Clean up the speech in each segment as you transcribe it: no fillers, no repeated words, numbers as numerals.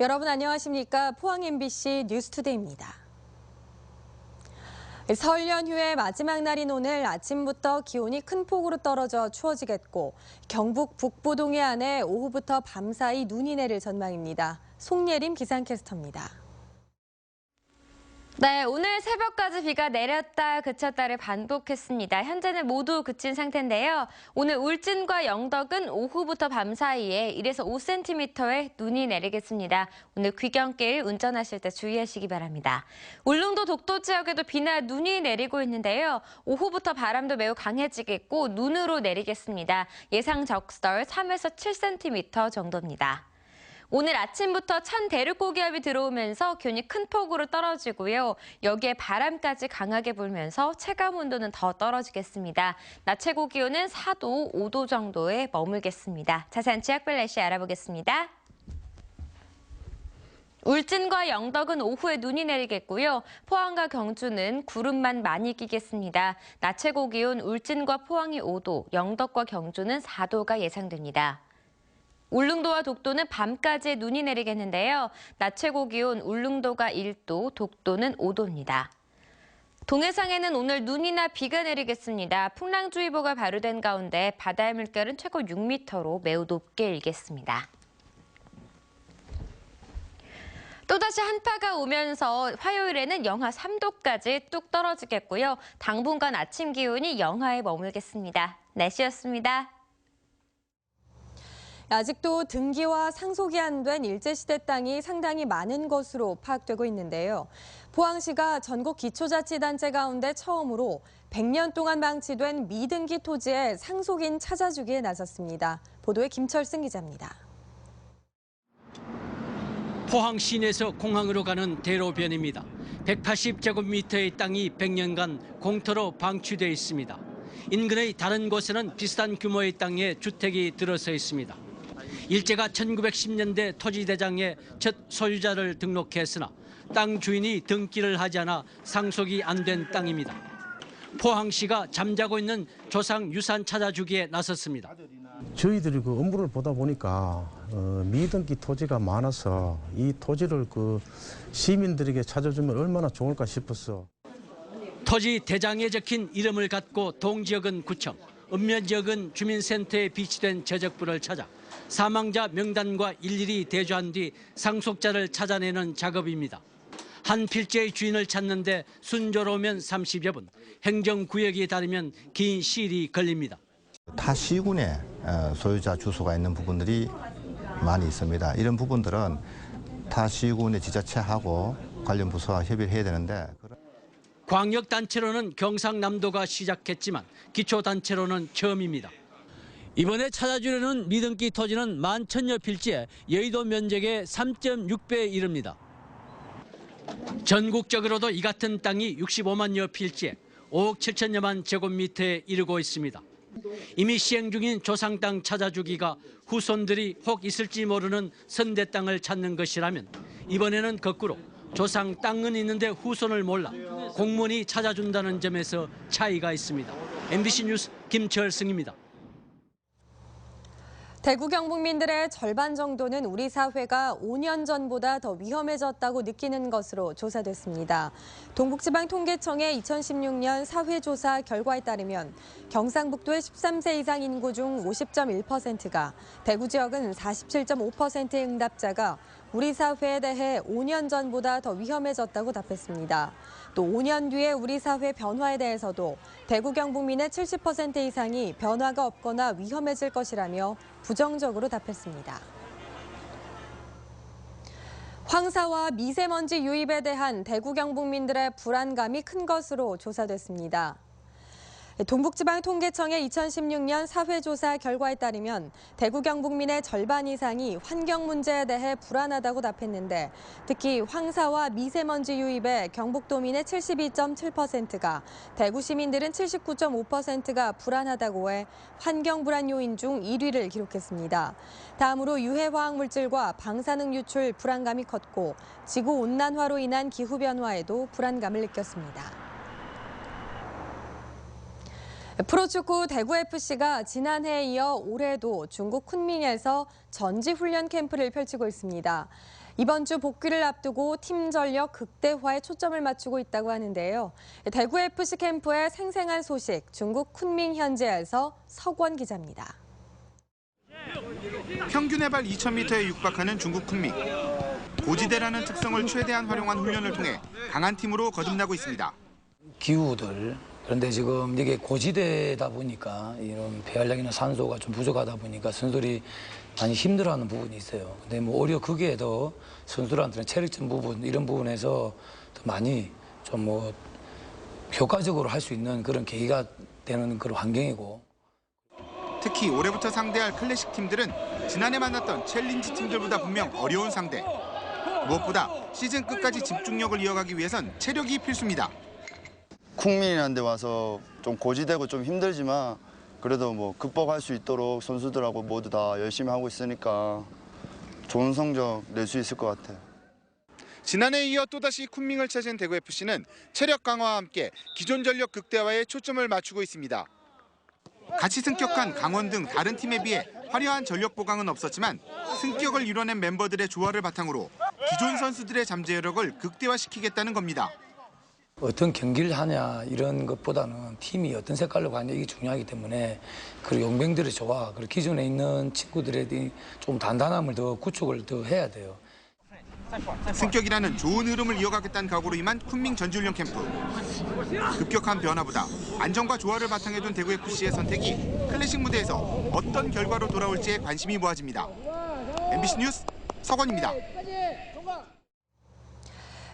여러분 안녕하십니까? 포항 MBC 뉴스투데이입니다. 설 연휴의 마지막 날인 오늘 아침부터 기온이 큰 폭으로 떨어져 추워지겠고 경북 북부 동해안에 오후부터 밤사이 눈이 내릴 전망입니다. 송예림 기상캐스터입니다. 네, 오늘 새벽까지 비가 내렸다 그쳤다를 반복했습니다. 현재는 모두 그친 상태인데요. 오늘 울진과 영덕은 오후부터 밤 사이에 1에서 5cm의 눈이 내리겠습니다. 오늘 귀경길 운전하실 때 주의하시기 바랍니다. 울릉도 독도 지역에도 비나 눈이 내리고 있는데요. 오후부터 바람도 매우 강해지겠고 눈으로 내리겠습니다. 예상 적설 3에서 7cm 정도입니다. 오늘 아침부터 찬 대륙고기압이 들어오면서 기온이 큰 폭으로 떨어지고요. 여기에 바람까지 강하게 불면서 체감 온도는 더 떨어지겠습니다. 낮 최고 기온은 4도, 5도 정도에 머물겠습니다. 자세한 지역별 날씨 알아보겠습니다. 울진과 영덕은 오후에 눈이 내리겠고요. 포항과 경주는 구름만 많이 끼겠습니다. 낮 최고 기온 울진과 포항이 5도, 영덕과 경주는 4도가 예상됩니다. 울릉도와 독도는 밤까지 눈이 내리겠는데요. 낮 최고 기온 울릉도가 1도, 독도는 5도입니다. 동해상에는 오늘 눈이나 비가 내리겠습니다. 풍랑주의보가 발효된 가운데 바다의 물결은 최고 6m로 매우 높게 일겠습니다. 또다시 한파가 오면서 화요일에는 영하 3도까지 뚝 떨어지겠고요. 당분간 아침 기온이 영하에 머물겠습니다. 날씨였습니다. 아직도 등기와 상속이 안 된 일제시대 땅이 상당히 많은 것으로 파악되고 있는데요. 포항시가 전국 기초자치단체 가운데 처음으로 100년 동안 방치된 미등기 토지의 상속인 찾아주기에 나섰습니다. 보도에 김철승 기자입니다. 포항 시내에서 공항으로 가는 대로변입니다. 180제곱미터의 땅이 100년간 공터로 방치돼 있습니다. 인근의 다른 곳에는 비슷한 규모의 땅에 주택이 들어서 있습니다. 일제가 1910년대 토지대장에 첫 소유자를 등록했으나 땅 주인이 등기를 하지 않아 상속이 안 된 땅입니다. 포항시가 잠자고 있는 조상 유산 찾아주기에 나섰습니다. 저희들이 그 업무를 보다 보니까 미등기 토지가 많아서 이 토지를 시민들에게 찾아주면 얼마나 좋을까 싶어서. 토지 대장에 적힌 이름을 갖고 동지역은 구청, 읍면지역은 주민센터에 비치된 제적부를 찾아 사망자 명단과 일일이 대조한 뒤 상속자를 찾아내는 작업입니다. 한 필지의 주인을 찾는데 순조로우면 30여 분, 행정구역이 다르면 긴 시일이 걸립니다. 타 시군에 소유자 주소가 있는 부분들이 많이 있습니다. 이런 부분들은 타 시군의 지자체하고 관련 부서와 협의를 해야 되는데. 광역단체로는 경상남도가 시작했지만 기초단체로는 처음입니다. 이번에 찾아주려는 미등기 토지는 11,000여 필지에 여의도 면적의 3.6배에 이릅니다. 전국적으로도 이 같은 땅이 65만여 필지에 5억 7천여만 제곱미터에 이르고 있습니다. 이미 시행 중인 조상 땅 찾아주기가 후손들이 혹 있을지 모르는 선대 땅을 찾는 것이라면 이번에는 거꾸로 조상 땅은 있는데 후손을 몰라 공무원이 찾아준다는 점에서 차이가 있습니다. MBC 뉴스 김철승입니다. 대구 경북민들의 절반 정도는 우리 사회가 5년 전보다 더 위험해졌다고 느끼는 것으로 조사됐습니다. 동북지방통계청의 2016년 사회조사 결과에 따르면 경상북도의 13세 이상 인구 중 50.1%가, 대구 지역은 47.5%의 응답자가 우리 사회에 대해 5년 전보다 더 위험해졌다고 답했습니다. 또 5년 뒤에 우리 사회 변화에 대해서도 대구 경북민의 70% 이상이 변화가 없거나 위험해질 것이라며 부정적으로 답했습니다. 황사와 미세먼지 유입에 대한 대구 경북민들의 불안감이 큰 것으로 조사됐습니다. 동북지방통계청의 2016년 사회조사 결과에 따르면 대구 경북민의 절반 이상이 환경 문제에 대해 불안하다고 답했는데, 특히 황사와 미세먼지 유입에 경북도민의 72.7%가, 대구 시민들은 79.5%가 불안하다고 해 환경 불안 요인 중 1위를 기록했습니다. 다음으로 유해화학 물질과 방사능 유출 불안감이 컸고, 지구온난화로 인한 기후변화에도 불안감을 느꼈습니다. 프로축구 대구FC가 지난해에 이어 올해도 중국 쿤밍에서 전지훈련 캠프를 펼치고 있습니다. 이번 주 복귀를 앞두고 팀 전력 극대화에 초점을 맞추고 있다고 하는데요. 대구FC 캠프의 생생한 소식, 중국 쿤밍 현지에서 석원 기자입니다. 평균 해발 2,000m에 육박하는 중국 쿤밍. 고지대라는 특성을 최대한 활용한 훈련을 통해 강한 팀으로 거듭나고 있습니다. 기후들, 그런데 지금 이게 고지대다 보니까 이런 배알량이나 산소가 좀 부족하다 보니까 선수들이 많이 힘들어하는 부분이 있어요. 근데 뭐 오히려 그게 더 선수들한테는 체력적 부분 이런 부분에서 더 많이 좀 뭐 효과적으로 할 수 있는 그런 계기가 되는 그런 환경이고. 특히 올해부터 상대할 클래식 팀들은 지난해 만났던 챌린지 팀들보다 분명 어려운 상대. 무엇보다 시즌 끝까지 집중력을 이어가기 위해선 체력이 필수입니다. 쿵민이라는 데 와서 좀 고지되고 좀 힘들지만 그래도 뭐 극복할 수 있도록 선수들하고 모두 다 열심히 하고 있으니까 좋은 성적 낼 수 있을 것 같아요. 지난해에 이어 또다시 쿤밍을 찾은 대구FC는 체력 강화와 함께 기존 전력 극대화에 초점을 맞추고 있습니다. 같이 승격한 강원 등 다른 팀에 비해 화려한 전력 보강은 없었지만 승격을 이뤄낸 멤버들의 조화를 바탕으로 기존 선수들의 잠재력을 극대화시키겠다는 겁니다. 어떤 경기를 하냐 이런 것보다는 팀이 어떤 색깔로 가냐 이게 중요하기 때문에 그리고 용병들의 조화, 그리고 기존에 있는 친구들의 좀 단단함을 더 구축을 더 해야 돼요. 승격이라는 좋은 흐름을 이어가겠다는 각오로 임한 쿤밍 전지훈련 캠프. 급격한 변화보다 안정과 조화를 바탕에 둔 대구FC의 선택이 클래식 무대에서 어떤 결과로 돌아올지에 관심이 모아집니다. MBC 뉴스 석원입니다.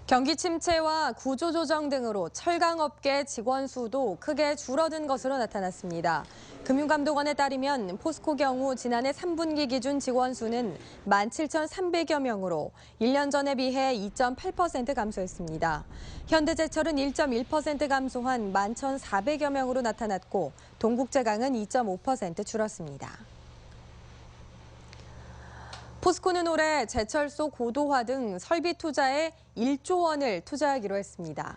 경기 침체와 구조 조정 등으로 철강업계 직원 수도 크게 줄어든 것으로 나타났습니다. 금융감독원에 따르면 포스코 경우 지난해 3분기 기준 직원 수는 17,300여 명으로 1년 전에 비해 2.8% 감소했습니다. 현대제철은 1.1% 감소한 11,400여 명으로 나타났고 동국제강은 2.5% 줄었습니다. 포스코는 올해 제철소 고도화 등 설비 투자에 1조 원을 투자하기로 했습니다.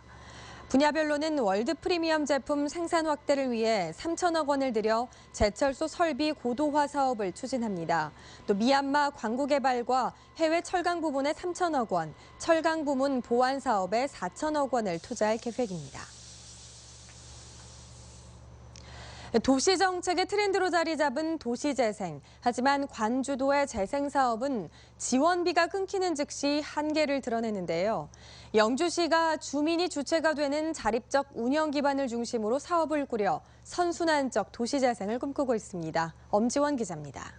분야별로는 월드 프리미엄 제품 생산 확대를 위해 3천억 원을 들여 제철소 설비 고도화 사업을 추진합니다. 또 미얀마 광구 개발과 해외 철강 부문에 3천억 원, 철강 부문 보완 사업에 4천억 원을 투자할 계획입니다. 도시 정책의 트렌드로 자리 잡은 도시재생. 하지만 관주도의 재생 사업은 지원비가 끊기는 즉시 한계를 드러내는데요. 영주시가 주민이 주체가 되는 자립적 운영 기반을 중심으로 사업을 꾸려 선순환적 도시재생을 꿈꾸고 있습니다. 엄지원 기자입니다.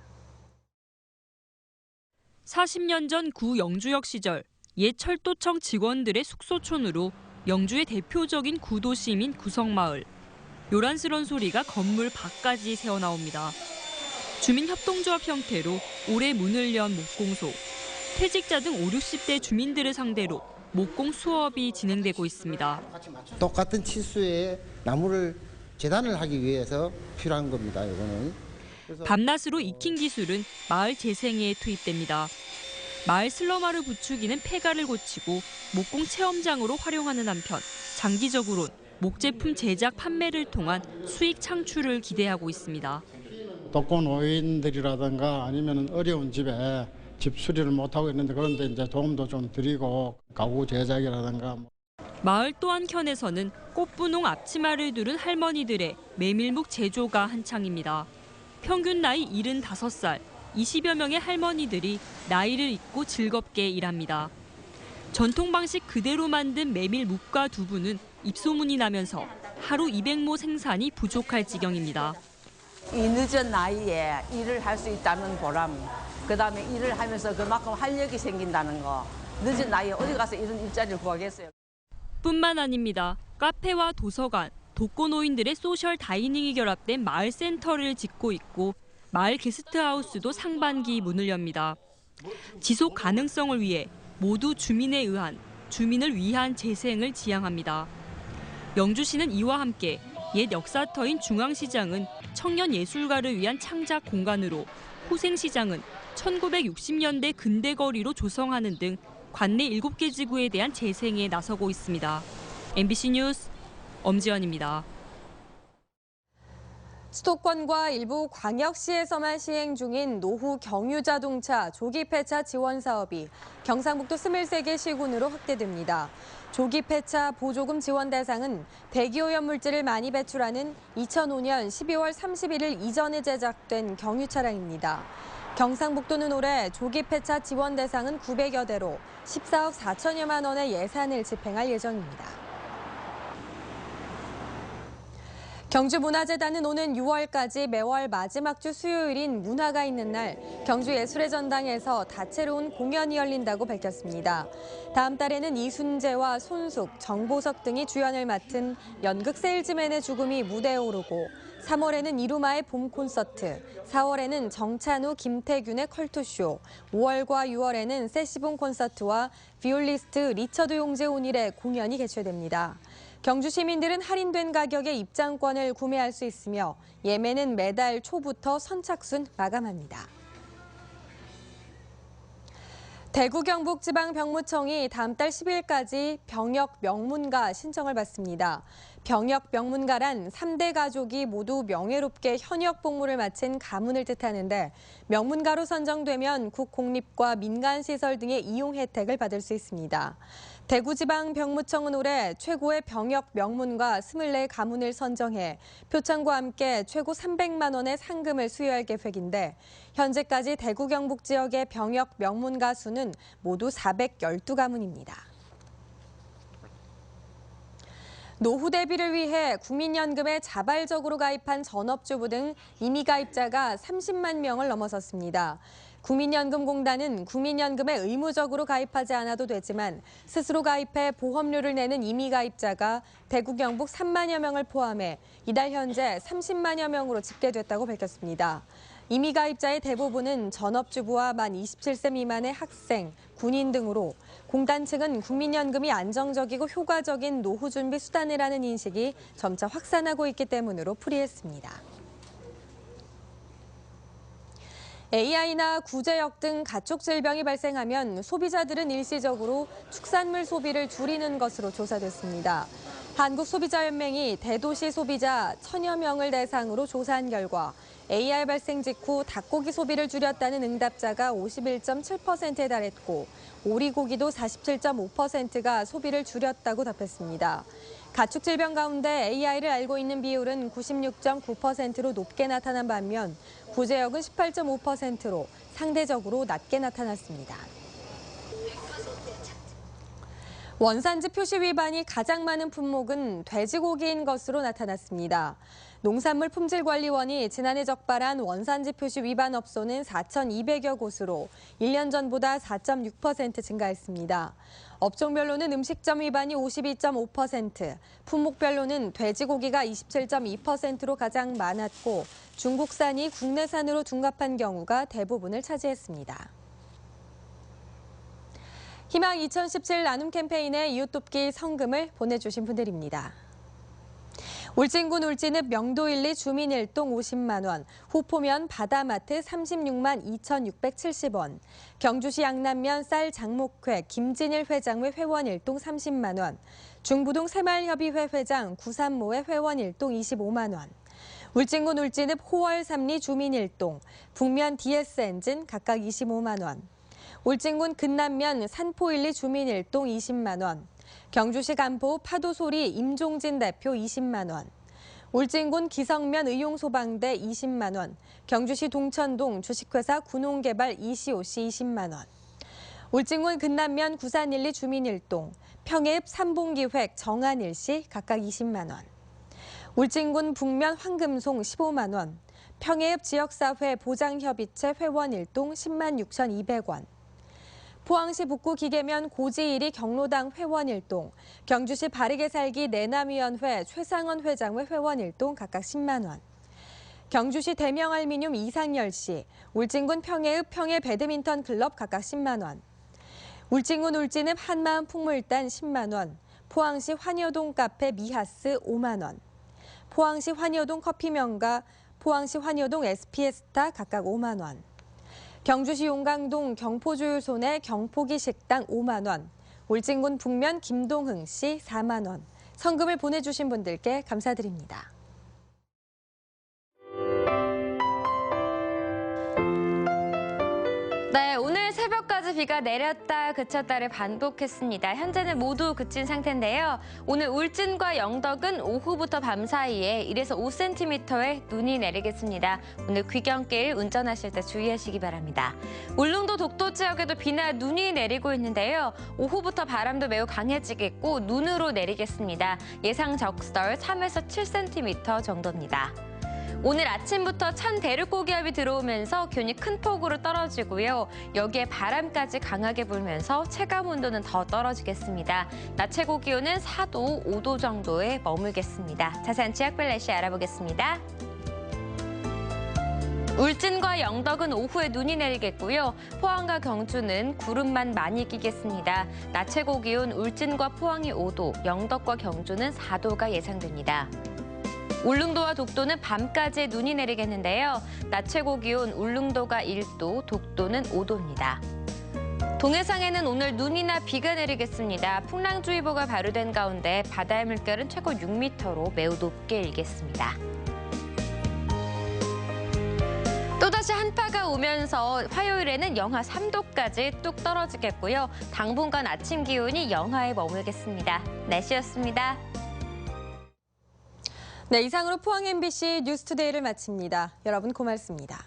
40년 전 구 영주역 시절 옛 철도청 직원들의 숙소촌으로 영주의 대표적인 구도시민 구성마을. 요란스런 소리가 건물 밖까지 새어나옵니다. 주민협동조합 형태로 올해 문을 연 목공소. 퇴직자 등 50, 60대 주민들을 상대로 목공 수업이 진행되고 있습니다. 똑같은 치수의 나무를 재단을 하기 위해서 필요한 겁니다. 이거는. 밤낮으로 익힌 기술은 마을 재생에 투입됩니다. 마을 슬러마를 부추기는 폐가를 고치고 목공 체험장으로 활용하는 한편 장기적으로는 목제품 제작 판매를 통한 수익 창출을 기대하고 있습니다. 독거노인들이라든가 아니면 어려운 집에 집 수리를 못하고 있는데 그런데 이제 도움도 좀 드리고 가구 제작이라든가. 마을 또 한켠에서는 꽃분홍 앞치마를 두른 할머니들의 메밀묵 제조가 한창입니다. 평균 나이 75살, 20여 명의 할머니들이 나이를 잊고 즐겁게 일합니다. 전통 방식 그대로 만든 메밀묵과 두부는 입소문이 나면서 하루 200모 생산이 부족할 지경입니다. 이 늦은 나이에 일을 할 수 있다는 보람, 그다음에 일을 하면서 그만큼 활력이 생긴다는 거, 늦은 나이에 어디 가서 이런 일자리를 구하겠어요. 뿐만 아닙니다. 카페와 도서관, 독거노인들의 소셜 다이닝이 결합된 마을 센터를 짓고 있고 마을 게스트하우스도 상반기 문을 엽니다. 지속 가능성을 위해 모두 주민에 의한, 주민을 위한 재생을 지향합니다. 영주시는 이와 함께 옛 역사터인 중앙시장은 청년 예술가를 위한 창작 공간으로, 후생시장은 1960년대 근대거리로 조성하는 등 관내 7개 지구에 대한 재생에 나서고 있습니다. MBC 뉴스 엄지연입니다. 수도권과 일부 광역시에서만 시행 중인 노후 경유자동차 조기 폐차 지원 사업이 경상북도 23개 시군으로 확대됩니다. 조기 폐차 보조금 지원 대상은 대기오염 물질을 많이 배출하는 2005년 12월 31일 이전에 제작된 경유 차량입니다. 경상북도는 올해 조기 폐차 지원 대상은 900여 대로 14억 4천여만 원의 예산을 집행할 예정입니다. 경주문화재단은 오는 6월까지 매월 마지막 주 수요일인 문화가 있는 날 경주예술의 전당에서 다채로운 공연이 열린다고 밝혔습니다. 다음 달에는 이순재와 손숙, 정보석 등이 주연을 맡은 연극 세일즈맨의 죽음이 무대에 오르고 3월에는 이루마의 봄 콘서트, 4월에는 정찬우, 김태균의 컬투쇼, 5월과 6월에는 세시봉 콘서트와 비올리스트 리처드 용재 온일의 공연이 개최됩니다. 경주 시민들은 할인된 가격에 입장권을 구매할 수 있으며 예매는 매달 초부터 선착순 마감합니다. 대구 경북지방병무청이 다음 달 10일까지 병역 명문가 신청을 받습니다. 병역 명문가란 3대 가족이 모두 명예롭게 현역 복무를 마친 가문을 뜻하는데 명문가로 선정되면 국공립과 민간시설 등의 이용 혜택을 받을 수 있습니다. 대구지방병무청은 올해 최고의 병역 명문가 24가문을 선정해 표창과 함께 최고 300만 원의 상금을 수여할 계획인데 현재까지 대구 경북 지역의 병역 명문가 수는 모두 412가문입니다. 노후 대비를 위해 국민연금에 자발적으로 가입한 전업주부 등 임의 가입자가 30만 명을 넘어섰습니다. 국민연금공단은 국민연금에 의무적으로 가입하지 않아도 되지만 스스로 가입해 보험료를 내는 임의 가입자가 대구 경북 3만여 명을 포함해 이달 현재 30만여 명으로 집계됐다고 밝혔습니다. 임의 가입자의 대부분은 전업주부와 만 27세 미만의 학생, 군인 등으로 공단 측은 국민연금이 안정적이고 효과적인 노후 준비 수단이라는 인식이 점차 확산하고 있기 때문으로 풀이했습니다. AI나 구제역 등 가축 질병이 발생하면 소비자들은 일시적으로 축산물 소비를 줄이는 것으로 조사됐습니다. 한국소비자연맹이 대도시 소비자 1000여 명을 대상으로 조사한 결과 AI 발생 직후 닭고기 소비를 줄였다는 응답자가 51.7%에 달했고 오리고기도 47.5%가 소비를 줄였다고 답했습니다. 가축 질병 가운데 AI를 알고 있는 비율은 96.9%로 높게 나타난 반면 구제역은 18.5%로 상대적으로 낮게 나타났습니다. 원산지 표시 위반이 가장 많은 품목은 돼지고기인 것으로 나타났습니다. 농산물품질관리원이 지난해 적발한 원산지 표시 위반 업소는 4,200여 곳으로 1년 전보다 4.6% 증가했습니다. 업종별로는 음식점 위반이 52.5%, 품목별로는 돼지고기가 27.2%로 가장 많았고 중국산이 국내산으로 둔갑한 경우가 대부분을 차지했습니다. 희망 2017 나눔 캠페인에 이웃돕기 성금을 보내주신 분들입니다. 울진군 울진읍 명도일리 주민일동 50만 원, 후포면 바다마트 36만 2,670원, 경주시 양남면 쌀 장목회 김진일 회장회 회원일동 30만 원, 중부동 새마을협의회 회장 구산모회 회원일동 25만 원, 울진군 울진읍 호월 삼리 주민일동, 북면 DS엔진 각각 25만 원, 울진군 근남면 산포일리 주민일동 20만 원, 경주시 간포 파도소리 임종진 대표 20만 원, 울진군 기성면 의용소방대 20만 원, 경주시 동천동 주식회사 군홍개발 이시오 씨 20만 원, 울진군 근남면 구산일리 주민일동, 평해읍 삼봉기획 정한일 씨 각각 20만 원, 울진군 북면 황금송 15만 원, 평해읍 지역사회 보장협의체 회원일동 10만 6,200원, 포항시 북구 기계면 고지일이 경로당 회원일동, 경주시 바르게 살기 내남위원회 최상원 회장회 회원일동 각각 10만 원, 경주시 대명알미늄 이상열 씨, 울진군 평해읍 평해 배드민턴 클럽 각각 10만 원, 울진군 울진읍 한마음 풍물단 10만 원, 포항시 환여동 카페 미하스 5만 원, 포항시 환여동 커피명가, 포항시 환여동 SPS타 각각 5만 원, 경주시 용강동 경포주유소 내 경포기 식당 5만 원, 울진군 북면 김동흥 씨 4만 원, 성금을 보내주신 분들께 감사드립니다. 비가 내렸다 그쳤다를 반복했습니다. 현재는 모두 그친 상태인데요. 오늘 울진과 영덕은 오후부터 밤 사이에 1에서 5cm의 눈이 내리겠습니다. 오늘 귀경길 운전하실 때 주의하시기 바랍니다. 울릉도 독도 지역에도 비나 눈이 내리고 있는데요. 오후부터 바람도 매우 강해지겠고 눈으로 내리겠습니다. 예상 적설 3에서 7cm 정도입니다. 오늘 아침부터 찬 대륙고기압이 들어오면서 균이 큰 폭으로 떨어지고요. 여기에 바람까지 강하게 불면서 체감 온도는 더 떨어지겠습니다. 낮 최고 기온은 4도, 5도 정도에 머물겠습니다. 자세한 지역별 날씨 알아보겠습니다. 울진과 영덕은 오후에 눈이 내리겠고요. 포항과 경주는 구름만 많이 끼겠습니다. 낮 최고 기온 울진과 포항이 5도, 영덕과 경주는 4도가 예상됩니다. 울릉도와 독도는 밤까지 눈이 내리겠는데요. 낮 최고 기온 울릉도가 1도, 독도는 5도입니다. 동해상에는 오늘 눈이나 비가 내리겠습니다. 풍랑주의보가 발효된 가운데 바다의 물결은 최고 6m로 매우 높게 일겠습니다. 또다시 한파가 오면서 화요일에는 영하 3도까지 뚝 떨어지겠고요. 당분간 아침 기온이 영하에 머물겠습니다. 날씨였습니다. 네, 이상으로 포항 MBC 뉴스투데이를 마칩니다. 여러분 고맙습니다.